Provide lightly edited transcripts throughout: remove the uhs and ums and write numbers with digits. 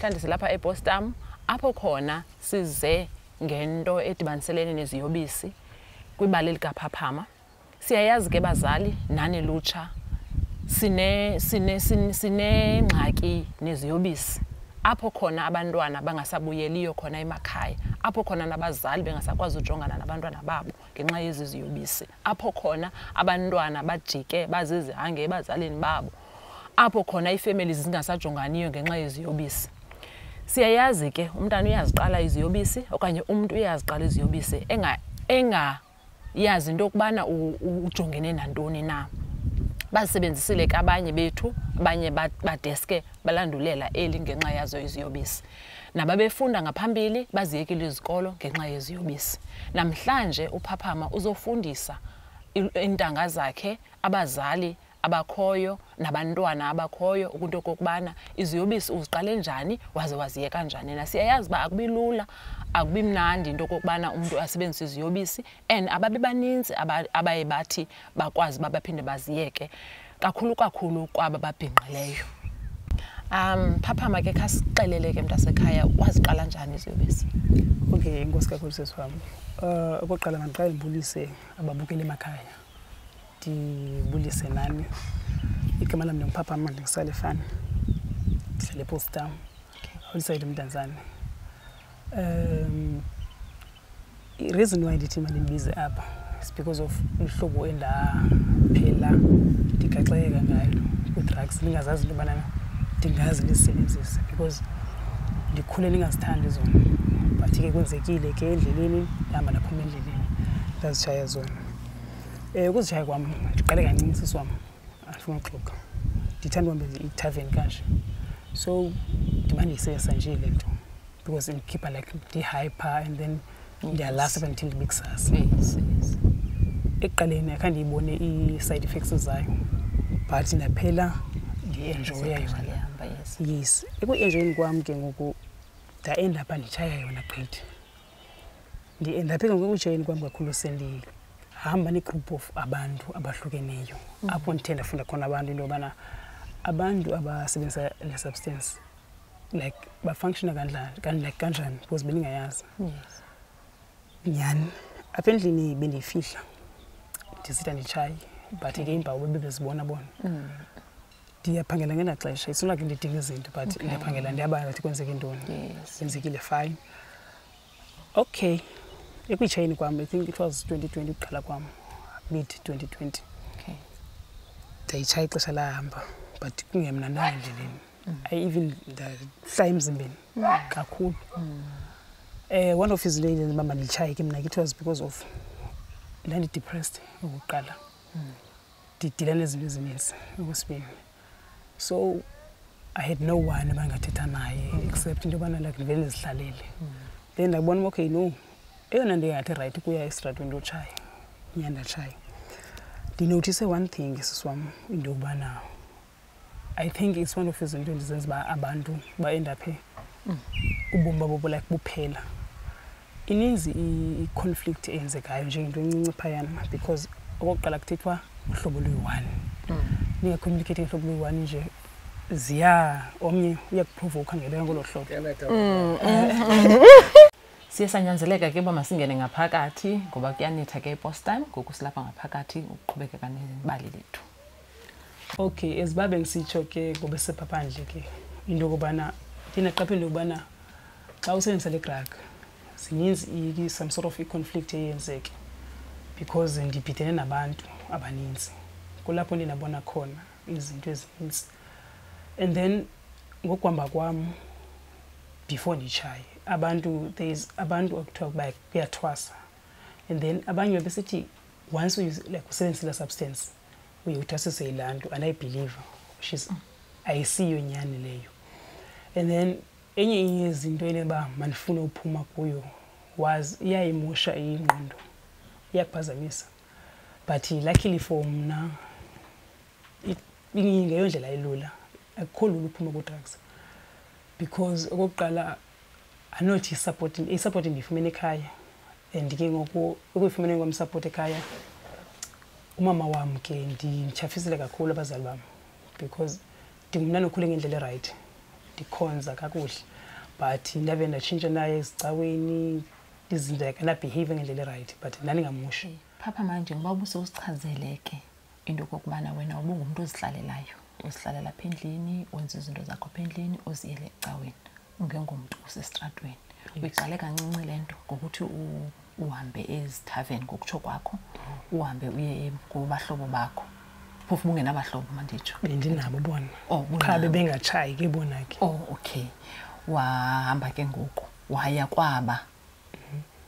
namhlanje silapha eBostam apho khona size ngento edibaniselene neziyobisi kwibali lika Phaphama. Siyayazi ke bazali nani lutsha sine ngxaki neziyobisi. Apho khona abantwana bangasabuyeliyo khona emakhaya, apho khona nabazali bengasakwazi ujongana nabantwana babo ngenxa yeziziyobisi, apho khona abantwana bajike bazizihange ebazalini babo, apho khona iifemeli zingasajonganiyo ngenxa yeziyobisi. Siyayazi ke umntana uyaziqala iziyobisi okanye umuntu uyaziqala iziyobisi engayazi into yokubana ujongene nantoni na. Basebenzisile ke abanye bethu, abanye badeske balandulela eli ngenxa yazo iziyobisi. Nababefunda ngaphambili baziyekile izikolo ngenxa yeziyobisi. Namhlanje uPhaphama uzofundisa iintanga zakhe, abazali abakhoyo nabantwana abakhoyo ukunto kokubana iziyobisi uziqale njani waze waziyeka njani. Nasiyayazi uba akubilula, akubimnandi into kokubana umuntu asebenzise iziyobisi, and ababe baninzi abaye bathi bakwazi uba baphinde baziyeke, kakhulu kwaba babhinqileyo. Phaphama ke khasixelele ke mntasekhaya, waziqala njani iziyobisi? Okay, inkosi kakhulu sisi wami. Okokuqala mandiqale ndibulise ababukeli emakhaya. Ndibulise nani. Igama lami nguPhaphama Sali. Ndihlala eBostam. Outside uMdantsane. The reason why ndithi mandibize apha is because of uhlobo endaphela ndikaxeka ngayo ku-drugs. Ndingazazi into yobana ndingazi ndisebenzise because ndikhule ndingazithandi zona. But ke kwenzekile ke endleleni ndihamba ndaphuma endleleni ndazitshaya zona. Ukuzitshaya kwam ndiqale kancinci sisi wam, andifuna uxoka. Ndithanda uhamba ithaveni kanje. So ndimane ndiyisebenzisa nje le nto because ndikhipha like ndi-hyper and then ndiyalasa until ndibe kusasa. Ekuqaleni akhe ndiyibone ii-side effects zayo but ndaphela ndiyi-enjoya yona. Yes, eku-enjoyeni kwam ke ngoku nda-end apha nditshaya yona gqithi. Ndi-end apha ngoku-enjoyeni kwam kakhulu sendihamba ne-group of abantu abahlukeneyo apho ndithe ndafunda khona abantu into yobana abantu abasebenzisa le substance like bafunctiona kanjani because bendingayazi. Nyhani apha endlini bendiyifihla ndisitha nditshaye but ke iimpawu bebezibona bona. Ndiyaphangela ngela xesha, it's not like ndidinga izinto but ndiyaphangela ndiyabala ukuthi kwenzeke ntoni. Kwenzekile fine. Okay, ekwitshayeni kwam, I think it was 2020 ukuqala kwam, mid 2020. Ndayitshaya ixesha lahamba but kungemnandanga endleleni. I even ndahlala emzimbeni kakhulu. One of his ladies mama nditshaye ke mna, it was because of ndandidepressed ukuqala. Ndidila nezinto ezininzi okwesibini. So I had no one abangathetha naye except into yobana like ndivele ndizihlalele. Then ndabona okay no, eyona nto engathi right kuya esitratweni lotshaya. Nyhani ndatshaya. Ndinothise one thing sisi wam, into yobana I think it's one of izinto endizenza uba abantu ba-end up ubomi babo like buphela. Ininzi i-conflict eyenzekayo njengento encinci phayana because okokuqala kuthethwa uhlobo luyi-one. Ninga-communicate ngehlobo luyi-one nje omnye uyakuprovoka ngeleka ngolo hlobo. Siye sanyanzeleka ke uba masingene ngaphakathi ngoba kuyanitha ke eBostam, ngoku silapha ngaphakathi ukuqhubekeka nebali lethu. Okay, eziba bengisitsho ke ngoba sepaphandle ke into yokubana ndinaqaphe into yokubana xa usebenzisa le drug zininzi some sort of i-conflict eyenzeke because ndibhidene nabantu abaninzi. Kulapho ndinabona khona izinto ezininzi. And then ngokuhamba kwam before nditshaye there's abantu akuthiwa ukuba kuyathwasa. And then abanye besithi once usebenzisa la substance uye uthwasise yilaa nto, and I believe ayisiyo nyani leyo. And then enye yezinto eneba mandifuna uphuma kuyo was iyayimosha ingqondo, iyakuphazamisa. But luckily for mna ingeyo ndlela elula, akukho lula uphuma ku-drugs because okokuqala anothi i-support ndiyifumene ekhaya. And ke ngoku ukuyifumeneni kwam support ekhaya, umama wam ke ndimtyhafisile kakhulu abazali bam because ndingumntana okhule ngendlela right, ndikhonza kakuhle. but ndabe ndatshintsha naye ezicaweni izinto akana-behave ngendlela right but ndandingamushi. Phaphama, njengoba ubusewusichazele ke into okokubana wena ubungumntu ozihlalelayo, uzihlalela apha endlini, wenza izinto zakho apha endlini, uziyele ecaweni, ungengomntu usestratweni. Uyiqale kancinci le nto ngokuthi uhambe ezithaveni ngokutsho kwakho, uhambe uye kubahlobo bakho. Phofu bungenabahlobo manditsho. Bendinabo bona. Qha bebengatshayi ke bona ke. Okay. Wahamba ke ngoku waya kwaba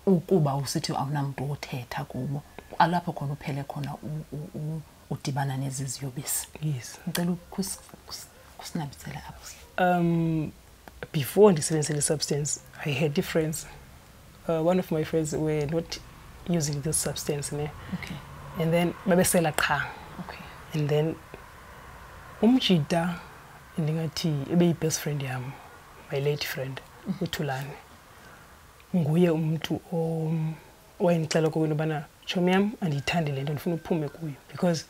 ukuba usithi awunamntu othetha kubo. Alapho khona uphele khona udibana neziziyobisi. Yes. Ngicela usinabisela apho. Before ndisebenzise substance, I had difference. One of my friends were not using this substance, ne? Okay. And then babesela qha. Okay. And then umjida ndingathi ebe best friend yam, my late friend uThulane. Nguye umuntu owayendixela kuyo ubana chomi yam andiyithandi le nto ndifuna uphume kuyo because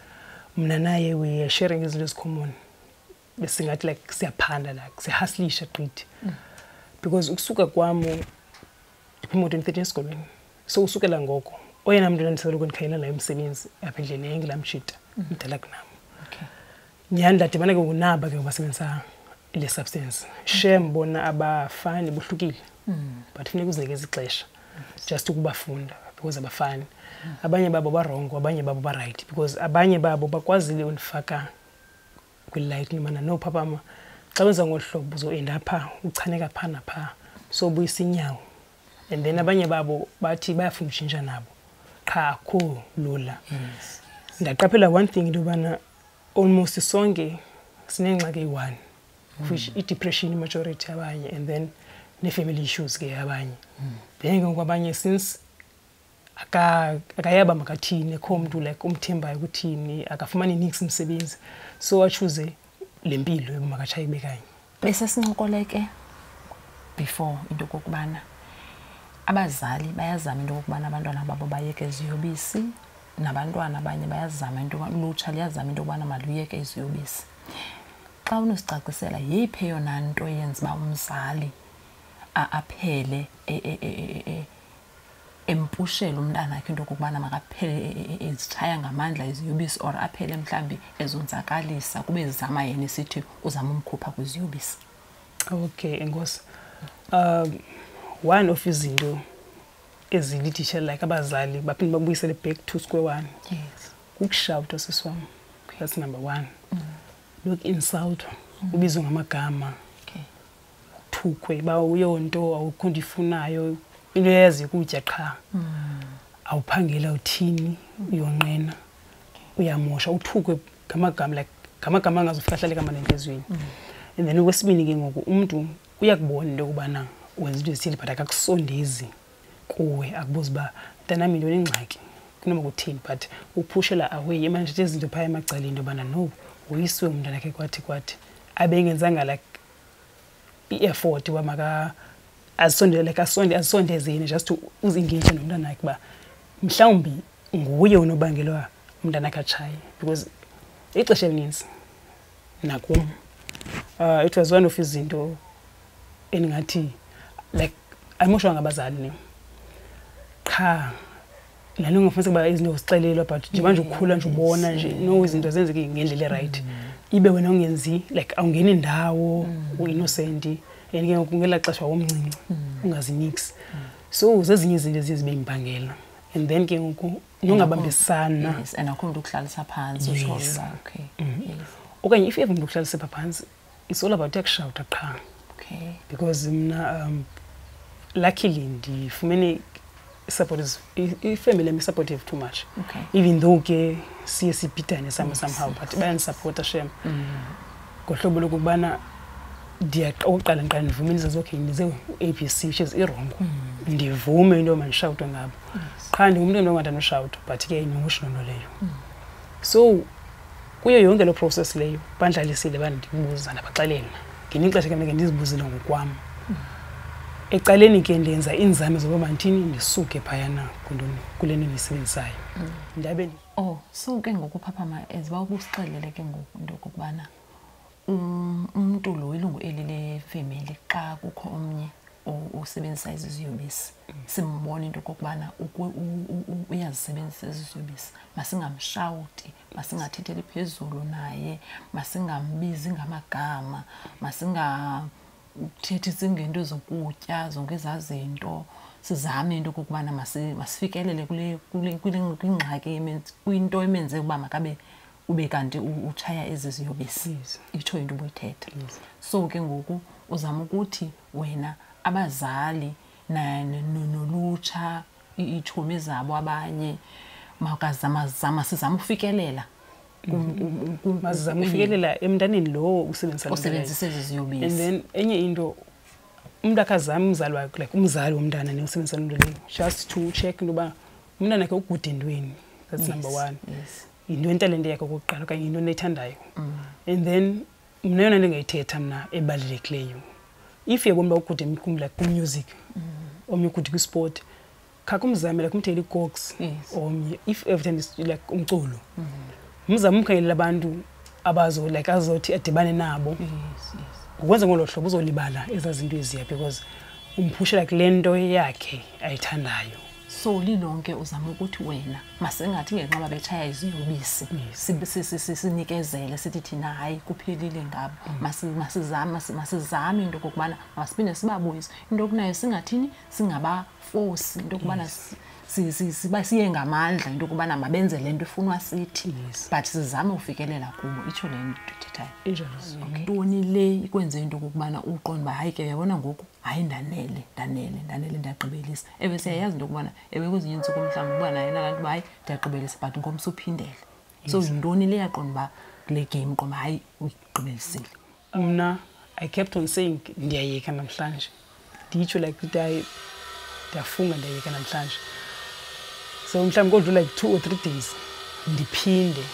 mna naye we are sharing izinto ezicommon. Besingathi like siyaphanda like siyahaslisha gqithi because ukusuka kwam ndiphuma 2013 esikolweni, so usukela ngoko oyena muntu endisele ukwendikhayela naye umsebenzi apha endlini engilamtshita mdala kunam. Okay. Nyhani ndadibana ke ngunaba ke basebenzisa le substance. Shame bona abafani bohlukile but funeka uzinikeze ixesha just ukubafunda because abafani. Abanye babo barongo, abanye babo ba right because abanye babo bakwazile undifaka kwi-light ngimana no Phaphama xa wenza ngohlobo uzoenda apha uchaneka pha napha so buyisa inyawo. And then abanye babo bathi bayafuna utshintsha nabo qha akho lula. Yes. Ndaqaphela one thing into yobana almost sonke sinengxaki eyi-1 which i-depression majority abanye and then ne-family issues ke abanye. Then kwabanye since akayaba makathini ekho mntu like umthembayo ukuthini akafumani nix umsebenzi so achoose le mpilo yomakatshayebe kanye. Bese sincokoleke before into kokubana abazali bayazama into kokubana abantwana babo bayeke iziyobisi, nabantwana abanye bayazama into lutsha liyazama into kokubana maluyeke iziyobisi. Xa unosicacisela yeyiphi eyona nto yenza uba umzali aphele empushela umntana akhe into kokubana makaphele ezitshaya ngamandla iziyobisi or aphele mhlambi ezonzakalisa kube zizama yena esithi uzama umkhupha kwiziyobisi? Okay, enkosi. One of izinto ezilititsha like abazali baphinde babuyisele back to square one. Yes. Ukushouta siswam. That's number 1. Look insult. Ubizwa ngamagama. Okay. Thukwe ba uyonto awukho ndifunayo into yazi ukutya qha. Awuphangela uthini uyonqena. Uyamosha uthukwe ngamagama like ngamagama angazufika hlale kama nenhlizweni. And then okwesibini ke ngoku umuntu uyakubona into kubana wenza into ezithile but akakusondezi kuwe akubuza ba mntanami into nengxaki kunoma kuthini but uphushela away manje izinto phaya emacaleni into bana no uyiswe umntana wakhe kwathi abengenzanga like i-effort wamaka azisondele like asondezeni just to uzingage nomntana wakhe ba mhlawumbi nguye unobangelwa umntana wakhe atshaye because ixesha elininzi nakum it was one of izinto endingathi like ayimoshwa ngabazali ne qha lalo ngofunisa kuba izinto uzixelelwa but nje manje ukukhula nje ubona nje no izinto zenzeke ngendlela right ibe wena ungenzi like awungeni indawo uinnocent and ke ngokungela xesha womncinci ungazinix so zezinye izinto ezibe imbangela and then ke ngoku nongabambisana. Yes, and akho umuntu ukuhlalisa phansi usho okay. Yes. Okanye if ever umuntu ukuhlalisa phansi it's all about akushout qha. Okay. Because mna luckily ndifumene support is family me supportive too much. Okay. Even though ke siyesipitane somehow but bayan support shem. Ngohlobo lokubana oqala ngiqala ndivumelisa zonke ngize ABC which is wrong. Ndivume into mandishawute ngabo. Qha ndingumuntu ongathanda ushawuta but ke inomshono leyo. So kuyo yonke lo process leyo bandlalisile bandibuza nabaxelela. Nginixesha ke ndizibuzile ngokwami. Ecaleni ke ndenza inzame zokuba mantini ndisuke phayana kuleni nisebenzayo. Ndabe so ke ngoku Phaphama eziba ubusixelele ke ngoku into kokubana umuntu lo ilungu elile family xa kukho omnye uyasebenzisa iziyobisi simbona into kokubana uyazisebenzisa iziyobisi masingamshawuti masingathetheli phezulu naye masingambizi ngamagama masingathethi zingento zokutya zonke ezazinto sizame into kokubana masifikelele kwingxaki kwinto emenze ukuba makabe ube kanti utshaya eziziyobisi itsho into ubuyithetha so ke ngoku uzama ukuthi wena abazali nolutsha iitshomi zabo abanye makazama sizama ufikelela mazama ufikelela emntaneni lo usebenzisa eziziyobisi and then enye into umuntu akazama umzali wakhe like umzali womntana neusebenzisa into leyo just to check into umntana wakhe ugood entweni that's number 1 into entalente yakhe okokuqala okanye into onayithandayo and then mna yona ndingayithetha mna ebalulekileyo if yebona ugood like ku-music omnye ugood kwi-sport khakho umzame like umthela i-cox omnye if everything is like umculo umzame umkhangelela abantu abazo like azothi adibane nabo ukwenza ngolo hlobo uzolibala ezazinto eziya because umphusha like lento yakhe ayithandayo so lilonke uzama ukuthi wena masengathi ngenxa betshaya iziyobisi sinikezele sithi thina hayi kuphelile ngabo masizame into kokubana masiphinde sibabuyise into kunayo singathini singabaforce into kubana siye ngamandla into kubana mabenze lento efunwa sithi but sizame ufikelela kubo itsho le nto ithethayo ntoni le ikwenze into kokubana uqonda hayi ke uyabona ngoku hayi ndanele ndiyagqibelisa siyayazi into kubana kwezinye intsuku mhlawumbi uba naye nabantu hayi ndiyagqibelisa but ngomso uphindele so yintoni le yaqonda kule game qoma hayi uyigqibelisile mna I kept on saying ndiyayeka namhlanje nditsho like ndiyafunga ndiyayeka namhlanje so mhlawumbi kodlula like 2 or 3 days ndiphinde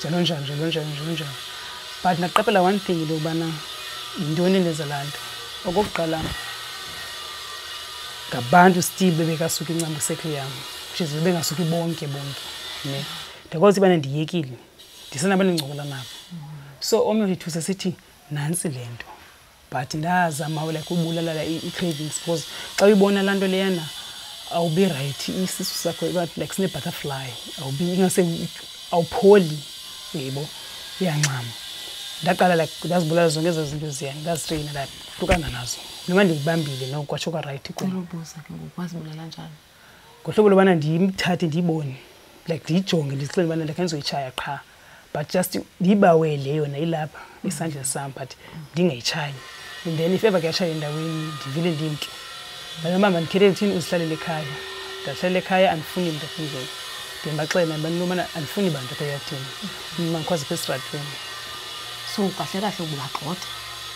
njalo but naqaphela one thing into yobana yintoni endenza laa nto okokuqala ngabantu still bebekasuka incambu sekho yam which is bebengasuki bonke ne ndakwazi ubana ndiyekile ndisenabantu endincokola nabo so omnye wethu sesithi nantsi le nto but ndazama like ubulala i-cravings because xa uyibona laa nto leyana awubi right isisu sakho like sine-butterfly ingase awupholi yebo iyancama ndaqala like ndazibulala zonke ezo zinto ziyani ndazitreyina ndahlukana nazo noma ndiyibambile nokwatsho kwa-right kulobuza ke ngokwazibulala njani ngohlobo lobana ndiyimthathe ndiyibone like ndiyijonge ndizixele ubana like andizoyitshaya qha but just ndiyibawele yona ilapha isandla sam but ndingayitshayi and then if ever kuyatshaya endaweni ndivile ndimke noma mandikhethe thini uzihlalele ekhaya ndahlala ekhaya andifuni mntu aphendule ndimbaxelela abantu nomana andifuni bantu apha eyathini mandikwazi apha esitratweni so kahle kahle ubagxotha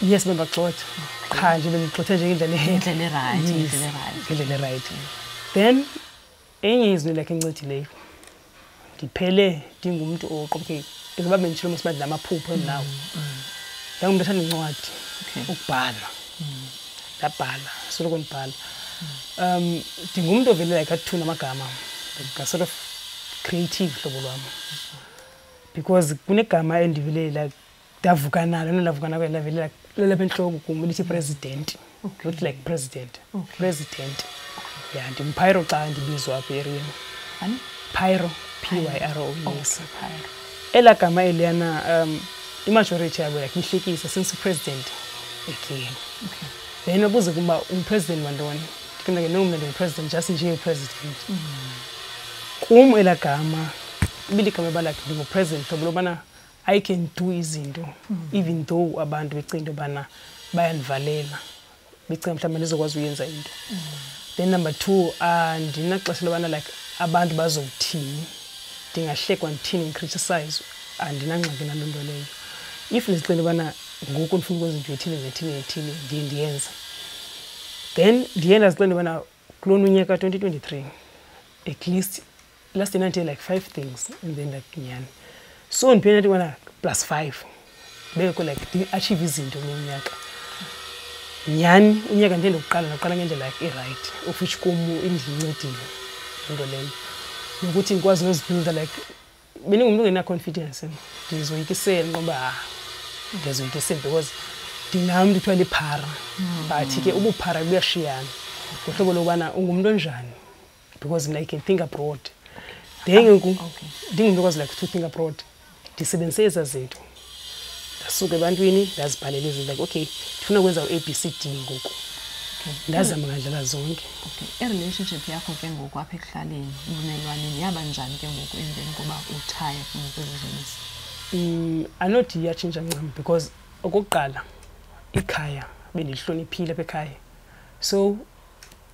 yes bengagxotha qha nje bengigxotha nje ngendlela right then enye izinto like encedileyo ndiphele ndingumntu oqopheke ngoba benditshilo mosibadla amaphupho endinawo ngumntu athanda incwadi ukubhala ndabhala soloko ndibhala ndingumntu ovele like athuna amagama like a sort of creative hlobo lwam because kunegama endivele like ndavuka nalo nolavuka nalo lavele like lalapha entloko kum lithi president not like president president yeah ndimpyro xa ndibizwa apha eriyeni pyro pyro yes ela gama eliyana imajority yabo like ihlekisa since president again then ubuze kuba umpresident wantoni ndikhona nomna ndimpresident just nje president kum ela gama ibiligama balakhe ndingupresident hlobo lobana I can do izinto even though abantu becinga into yobana bayandivalela becinga mhlawumbi ndizokwazi uyenza into then number 2 andinaxesha lobana like abantu bazothini ndingahlekwa ndithini ngicriticize andinangxaki naloo nto leyo if ndizixela ubana ngoku ndifuna ukwenza into ethile ndiye ndiyenza then ndiye ndazixela ubana kulona unyaka 2023 at least last year until like 5 things and then like nyani so ndiphinde ndathi ubana +5 beko like ndi-achieve izinto kulo nyaka nyani unyaka ndiye ndokuqala ngendlela like i-right of which kum indincedile into leyo nokuthi ndikwazi nozibuilda like beningumntu ongena-confidence ndizoyikisela ngoba ndiyazoyikisela because ndinam kuthiwa liphara but ke ubuphara buyashiyana ngohlobo lokubana ungumntu onjani because I can think abroad ndingoku ndingumntu okwazi like to think abroad ndisebenzise eza zinto ndasuka ebantwini ndazibhalela izinto like okay ndifuna ukwenza u-ABCD ngoku ndazama ngandlela zonke. I-relationship yakho ke ngoku apha ekuhlaleni ubumelwaneni yaba njani ke ngoku emveni koba utshaya ngokwezozonisi? Anothi iyatshintsha ncam because okokuqala ikhaya bendihloniphile apha ekhaya so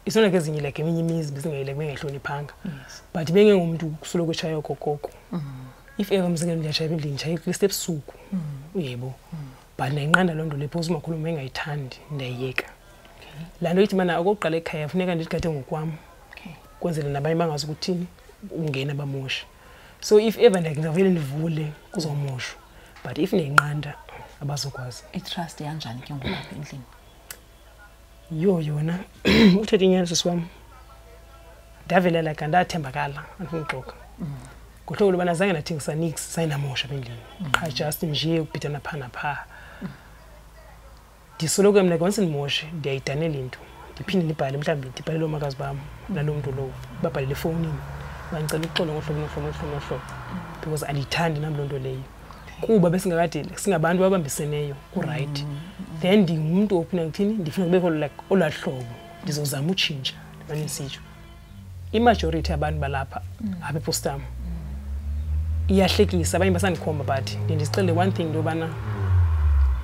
it's not like ezinye like eminye imizi bengayihloniphanga but bengengumntu kusoloko eshaya okokoko if ever mzekelo ndiyashaya endlini ndishaya kuliste ebusuku uyebo but ndayinqanda loo nto le phosi umakhulu engayithandi ndayiyeka laa nto ithi mana okokuqala ekhaya funeka ndiligade ngokwam kwenzele nabanye bangazi ukuthini ungena bamoshi so if ever ndingavele ndivule kuzomoshwa but if ndiyinqanda abazokwazi. I-trust yanjani ke ngoku apha endlini? Yona uthethe inyaniso swam ndavelela ka ndathembakala andifuna uxoka ngohlobo lobana zange ndathengisa nix sayinamosha apha endlini qha just nje ukubhidana phaa naphaa ndisoloko mna once ndimoshe ndiyayidanela into ndiphinde ndibhale mhlawumbi ndibhalele omakazi bam naloo mntu lowo babhalele efowunini bandicela uxolo ngohlobo because andiyithandi nam loo nto leyo kuba besingakade singabantu ababambiseneyo ku-right then ndingumntu ophina kuthini ndifuna kubekho like olwaa hlobo ndizozama utshintsha ndibanisitsho imajority abantu balapha apha epostam iyahlekisa abanye basandikhomba but ndizixelele one thing into yobana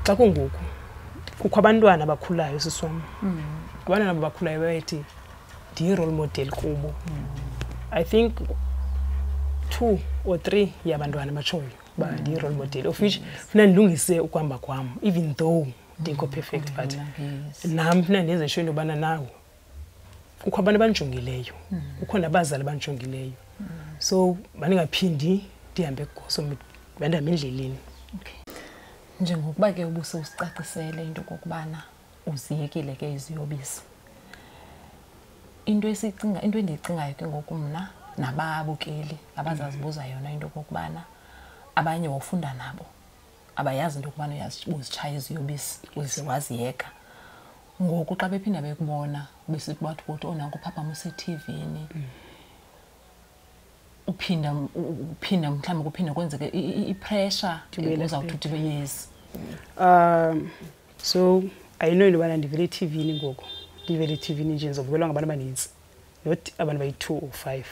xa kungoku kukho abantwana abakhulayo siswam abantwana abakhulayo bayethi ndiyi-role model kubo I think 2 or 3 yabantwana batshoyo ba ndiyi-role model of which funa ndilungise ukuhamba kwam even though ndingekho perfect but nam funa ndenze sure into yobana nawo kukho abantu abandijongileyo kukho nabazali abandijongileyo so mandingaphindi ndihambe kuso ndihambe endleleni. Njengokuba ke ubususicacisele into kokubana uziyekile ke iziyobisi into endiyicingayo ke ngoku mna nababukeli abazazibuza yona into kokubana abanye wafunda nabo abayazi into kokubana uzitshaya iziyobisi uze waziyeka ngoku xa bephinda bekubona besithi bathi ukuthi onanko Phaphama useTV-ni uphinda mhlawumbe kuphinda kwenzeke i-pressure uzawuthi uthi yes. So I know into yobana ndivele eTV-ni ngoku ndivele eTV-ni nje ndizobukelwa ngabantu abaninzi not abantu bayi-2 or 5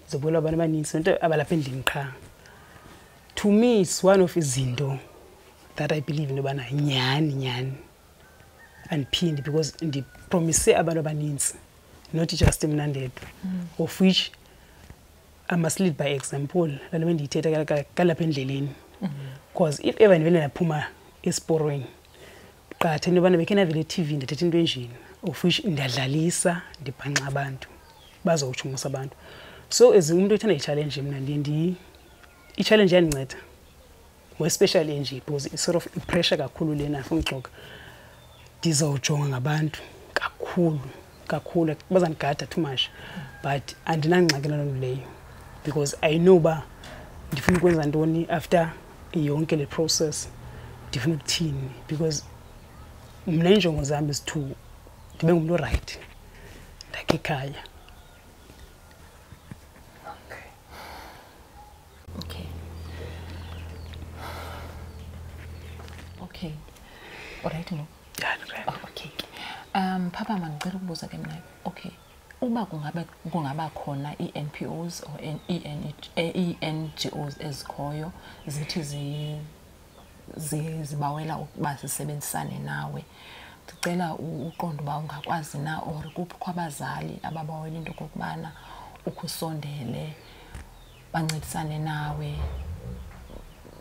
ndizobukelwa abantu abaninzi nto abalapha endlini qha. To me it's one of izinto that I believe into yobana nyani andiphindi because ndipromise abantu abaninzi not just mna ndedwa of which I must lead by example lalo bendiyithetha kalapha endleleni because if ever ndivele ndaphuma esiporweni qatha into yobana bekhe navele eTV ndathetha into enjeni of which ndiyadlalisa ndibhanxa abantu bazowutshumusa abantu so as umuntu ethanda i-challenge mna i-challenge yandinceda more especially nje because it's sort of i-pressure kakhulu lena afuna uxoka ndizawujonga ngabantu kakhulu bazandigada too much but andinangxaki naloo nto leyo because I know uba ndifuna ukwenza ntoni after yonke le process ndifuna ukuthini because mna iinjongo zam is-2 ndibe ngumntu orayithi ndakhe ekhaya. Okay. Alright no. Okay. Phaphama ngicela ukubuza ke mna. Okay. Uba kungaba khona i-NPOs or i-NGOs ezikhoyo zithi zibawela ukuba zisebenzisane nawe ndicela uqonda uba ungakwazi na or kukho abazali ababawela into kokubana ukusondele bancedisane nawe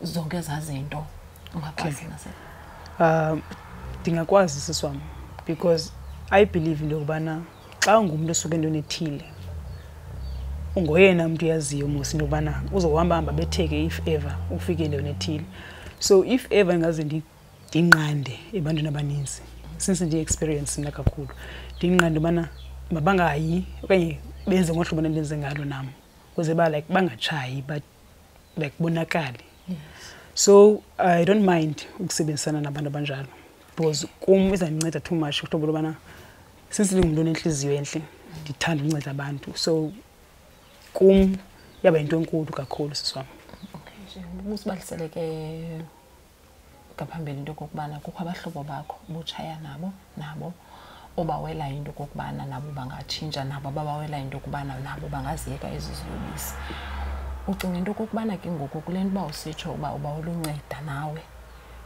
zonke ezazinto ungakwazi nase ndingakwazi siswam because I believe into yokubana xa ungumntu osuke entweni ethile ungoyena mntu yaziyo mos into yokubana uzohamba betheke if ever ufike endaweni ethile so if ever ngaze ndinqande ebantwini abaninzi since ndiyi-experience mna kakhulu ndinqande ubana mabangayi okanye benze ngohlobo nendenze ngalo nam ukuze ba like bangatshayi but like bonakali so I don't mind ukusebenzisana nabantu abanjalo because kum izandinceda too much kuhlobo lobana since ndingumuntu onenhliziyo enhle ndithanda unceda abantu so kum yaba into enkulu kakhulu siswam. Okay nje ubusibalisele ke ngaphambili into kokubana kukho abahlobo bakho butshaya nabo obawela into kokubana nabo bangatshintsha nabo babawela into kokubana nabo bangaziyeka eziziyobisi. Ucinga into kokubana ke ngoku kule nto uba usitsho uba ubawulunceda nawe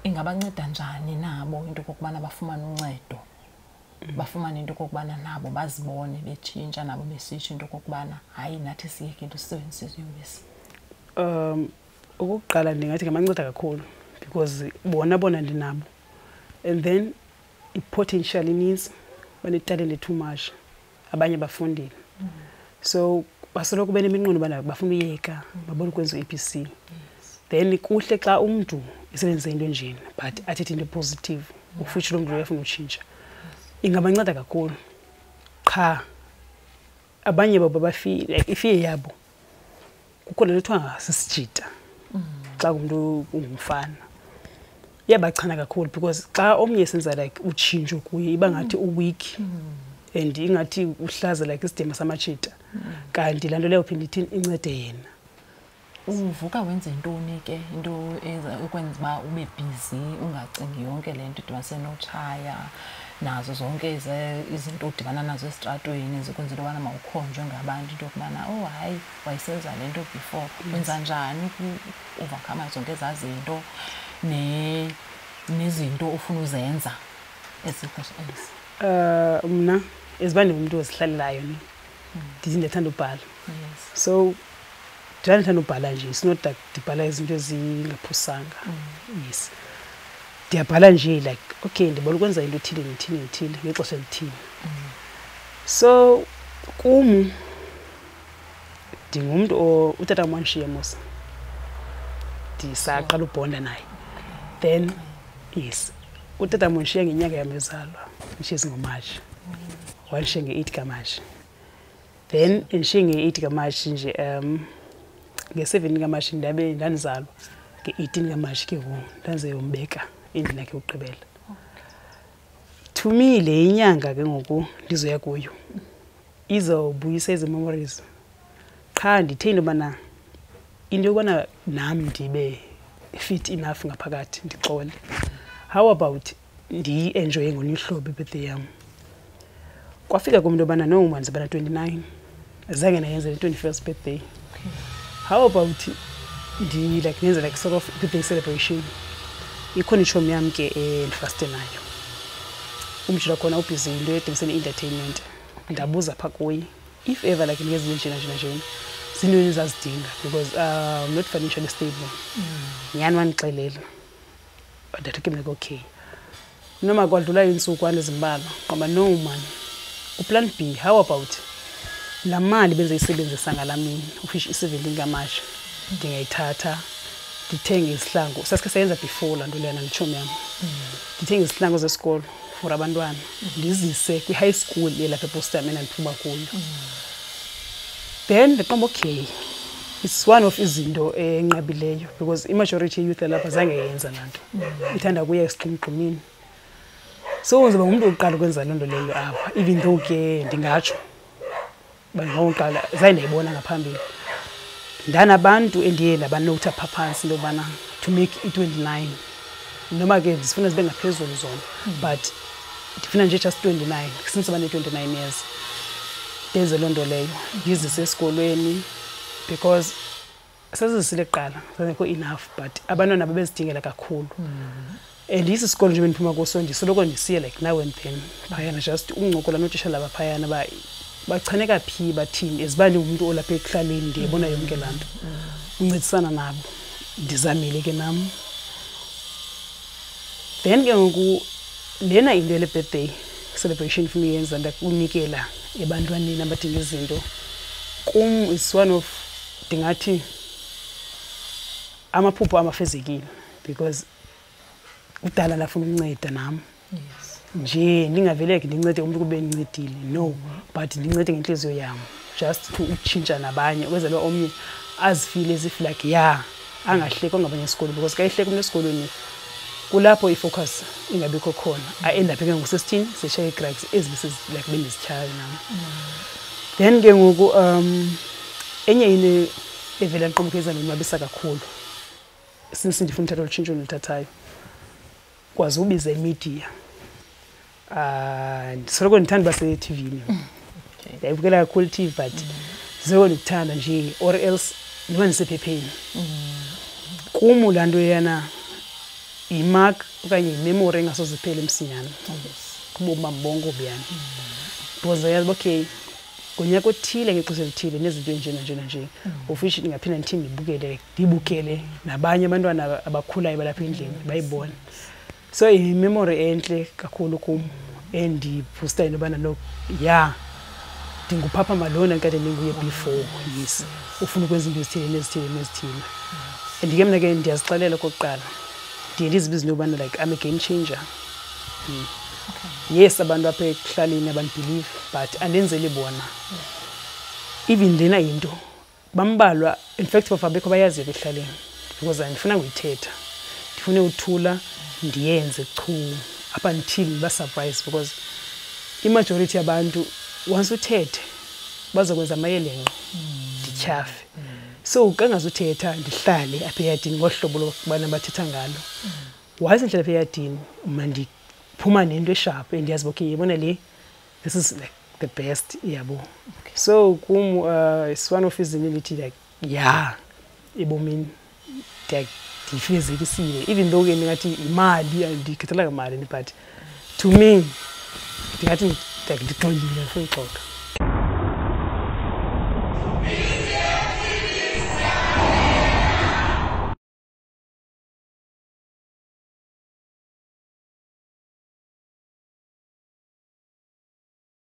ingabanceda njani nabo into kokubana bafumane uncedo bafumane into kokubana nabo bazibone betshintsha nabo besitsho into kokubana hayi nathi siyeke into sisebenzise iziyobisi? Ukuqala ndingathi ngamanceda kakhulu because bona ndinabo and then i-potential means banetalent too much abanye bafundile so basoloko beneminqweno bana bafuna uyeka babona ukwenza i-APC then kuhle xa umuntu isebenzisa into enjeni but athethe into positive ufuthi lo muntu uyafuna utshintsha ingabanceda kakhulu qha abanye babo bafile ifiye yabo kukho le lethwa sisijita xa umuntu ungumfana iyabachana kakhulu because xa omnye senza like utshintsho kuye iba ngathi uweak and ingathi uhlaza like isidima samachita kanti lanto leyo phinde ithini incede yena. Uvuka wenze intoni ke into ukwenza ba ube busy ungacingi yonke le nto idibase notshaya nazo zonke izinto udibana nazo estratweni zikwenza into bana mawukhonjwe ngabantu into kubana oh hayi wayisenza le nto before wenza njani overcome zonke ezazinto nezinto ufuna uzenza esixesha esi? Mna ezibande umuntu ozihlalelayo ni ndithanda ubhala so ndithanda ubhala nje it's not that ndibhala izinto ezingaphusanga yes ndiyabhala nje like okay ndibona ukwenza into ethile nethile ngexesha elithile so kum ndingumuntu utata mwanshiya Musa ndisaqala ubonda naye then yes utata mwanshiya ngenyanga yami yozalwa nje ngoMarch wanshiya nge-8 kaMarch then enshiya nge-8 kaMarch nje nge-7 kaMarch ndanizalwa nge-18 kaMarch ke ndanze umbeka endlini yakhe ukugqibela to me le inyanga ke ngoku ndizoya kuyo izobuyisa ezi memories qha ndithe into bana into yobana nami ndibe fit enough ngaphakathi ndixole how about ndiyi-enjoye ngolunye uhlobo ibirthday yam kwafika kumntu obana no man zibana 29 azange nayenze le 21st birthday how about like nenze like sort of birthday celebration ikhona ishomi yami ke endifaste nayo umjula khona ubhizi into edibisene entertainment ndabuza pha kuye if ever like ngezinye njena zinto ezazidinga because I'm not financially stable nyani wanixelela ndathi ke okay noma kwadlula insuku ezimbalwa ngoba no man uplan B how about la mali benze isebenzisa ngalamini ufish i17 kaMarch ndingayithatha ndithenge isihlangu sasike sayenza before la nto lena nitshomi yami ndithenge isihlangu zesikolo for abantwana ndizise kwi-high school yelapha ePostama endiphuma kuyo then ndiqomba okay it's one of izinto enqabileyo because i-majority youth lapha zange yenza lanto ithanda kuya esiqimqimini so uzoba umuntu oqala ukwenza lento leyo apha even though ke ndingatsho bangoqala zange ndayibona ngaphambili ndanabantu endiye ndabanotha pha phansi into yobana to make i-29 noma ke ndifuna zibe ngaphezulu zona but ndifuna nje just 29 since bane-29 years ndenze loo nto leyo ndizise esikolweni because sezisile kuqala zangekho enough but abantwana babezidingela kakhulu and isi sikolo nje bendiphuma kuso ndisoloko ndisiya like now and then phayana just uncokola notishala baphayana bachaneka phi bathini ezibani umuntu olapha ekuhlaleni ndiyibona yonke laa nto uncedisana nabo ndizamile ke nam then ke ngoku lena into yale birthday celebration for me yenza ndakunikela ebantwaneni abadinga izinto kum is one of ndingathi amaphupho amafezekile because udala lafuna ukunceda nam nje ndingaveleki ndincede umuntu kube ndincedile no but ndincede ngenhliziyo yami just to utshintsha nabanye ukwenzela omnye azifile as if like angahleki ngabanye esikolo because kayihleki umuntu esikolweni kulapho ifocus ingabikho khona I-end up ke ngo-16 seshaya i-drugs like bendizitshaya nam. Then ke ngoku enye into evela nqomkeza nonwabisa kakhulu since ndifuna uthatha utshintsho ndiluthathayo kwazi ubiza imedia. Ndisoloko ndithanda uba se-TV-ni. Ndiyayibukela kakhulu i-TV but ndisoloko ndikuthanda nje or else ndiba ndisephepheni. Kum laa nto yana yimark okanye yimemory engasoze iphele msinyana kubomi bam bonke obuyana. Because yazi uba okay ngonyaka othile ngexesha elithile nezinto nje of which ndingaphinda ndithi ndibukele nabanye abantwana abakhulayo balapha endlini bayibone. So yimemory entle kakhulu kum endibhusta into yobana no ndingupapa malona kade ndinguye before yes ufuna ukwenza into ezithile. And ke mna ke ndiyazixelela okokuqala ndiye ndizibiza into yobana like I'm a game changer. Yes abantu apha ekuhlaleni abanibelieve but andenzeli bona. Even lena into bambalwa in fact bafabekho bayazi ekuhlaleni because andifuna nguyithetha ndifuna uthula ndiyenze chu up until ba surprise because imajority yabantu once uthethe bazokwenza amayelenqe ndityhafe. So kangazuthetha ndihlale apha eyadini ngohlobo lokubana bathetha ngalo wazi ndlela apha eyadini mna ndiphuma nento esharp endiyazi okay yibona le this is like the best yabo. So kum it's one of izinto elithi like ebomini ndifezekisile even though ke ndingathi imali andikhethelanga imali but to me ndingathi ndiqondile for ixoxa.